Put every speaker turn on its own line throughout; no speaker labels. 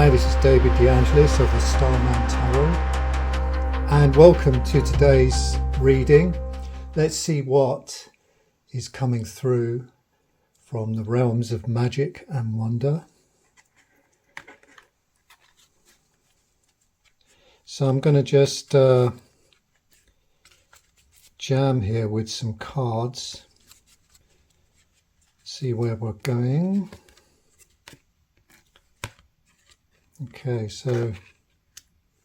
Hi, this is David of the Starman Tarot, and welcome to today's reading. Let's see what is coming through from the realms of magic and wonder. So I'm going to just jam here with some cards, see where we're going. Okay, so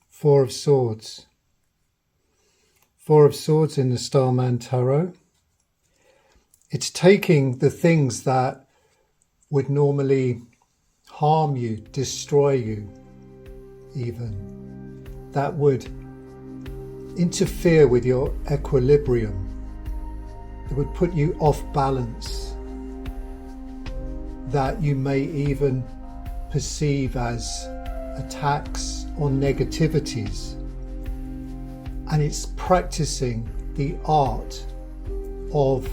Four of Swords. Four of Swords in the Starman Tarot. It's taking the things that would normally harm you, destroy you even, that would interfere with your equilibrium, that would put you off balance, that you may even perceive as attacks or negativities, and it's practicing the art of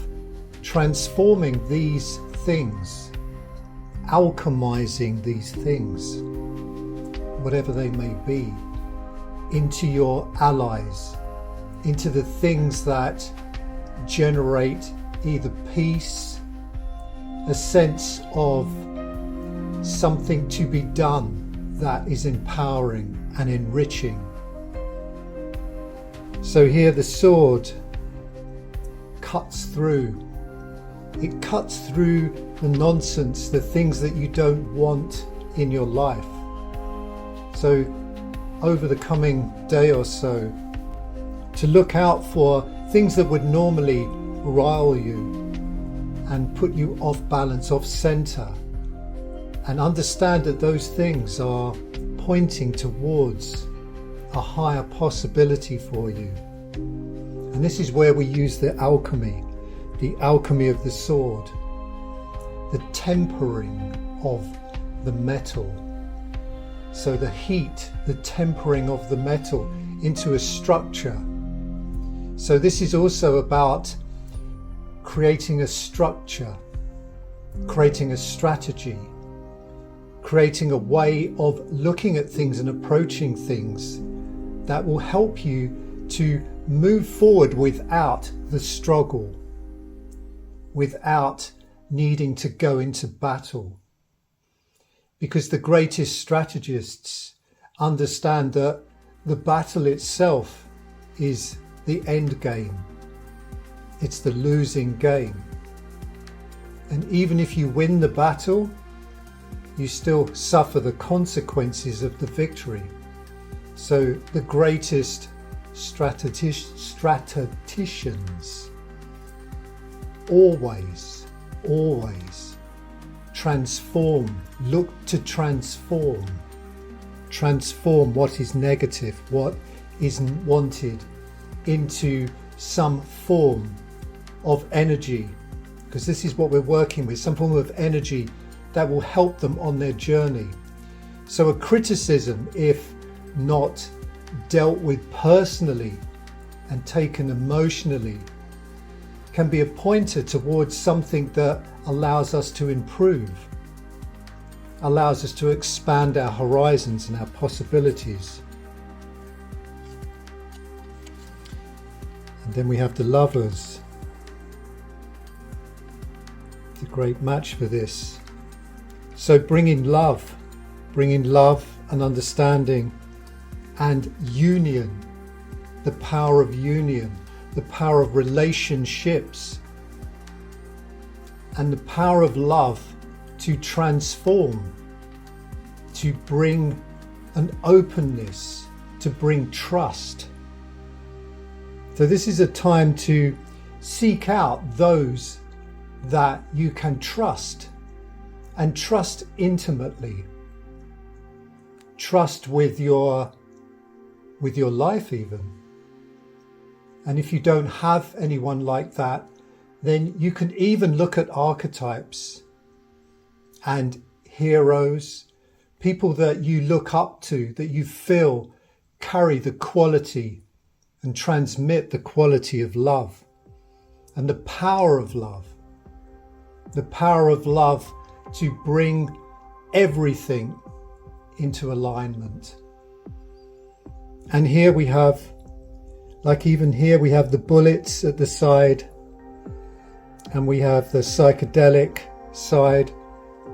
transforming these things, alchemizing these things, whatever they may be, into your allies, into the things that generate either peace, a sense of something to be done that is empowering and enriching. So here the sword cuts through. It cuts through the nonsense, the things that you don't want in your life. So over the coming day or so, to look out for things that would normally rile you and put you off balance, off center, and understand that those things are pointing towards a higher possibility for you. And this is where we use the alchemy of the sword, the tempering of the metal. So the heat, the tempering of the metal into a structure. So this is also about creating a structure, creating a strategy, creating a way of looking at things and approaching things that will help you to move forward without the struggle, without needing to go into battle. Because the greatest strategists understand that the battle itself is the end game. It's the losing game. And even if you win the battle, you still suffer the consequences of the victory. So the greatest strategicians always transform, look to transform what is negative, what isn't wanted, into some form of energy, because this is what we're working with, some form of energy that will help them on their journey. So a criticism, if not dealt with personally and taken emotionally, can be a pointer towards something that allows us to improve, allows us to expand our horizons and our possibilities. And then we have the Lovers, the great match for this. So bringing love and understanding and union, the power of union, the power of relationships, and the power of love to transform, to bring an openness, to bring trust. So this is a time to seek out those that you can trust, and trust intimately. Trust with your life even. And if you don't have anyone like that, then you can even look at archetypes and heroes, people that you look up to, that you feel carry the quality and transmit the quality of love and the power of love. The power of love to bring everything into alignment. And here we have, like even here, we have the bullets at the side, and we have the psychedelic side.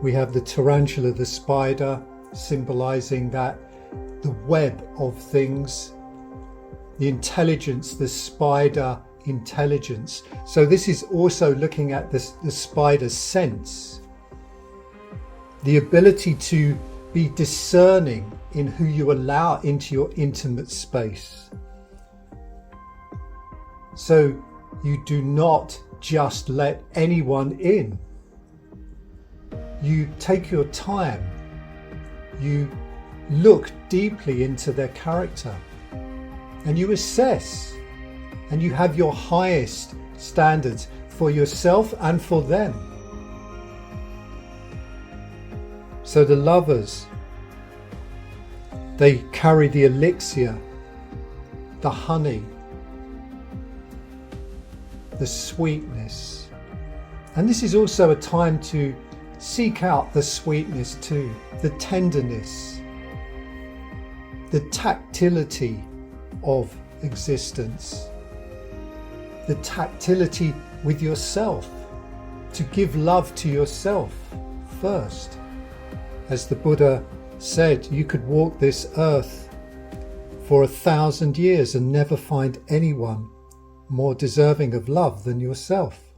We have the tarantula, the spider, symbolizing that, the web of things, the intelligence, the spider intelligence. So this is also looking at the spider's sense, the ability to be discerning in who you allow into your intimate space. So you do not just let anyone in. You take your time. You look deeply into their character, and you assess, and you have your highest standards for yourself and for them. So the lovers, they carry the elixir, the honey, the sweetness. And this is also a time to seek out the sweetness too, the tenderness, the tactility of existence, the tactility with yourself, to give love to yourself first. As the Buddha said, you could walk this earth for 1,000 years and never find anyone more deserving of love than yourself.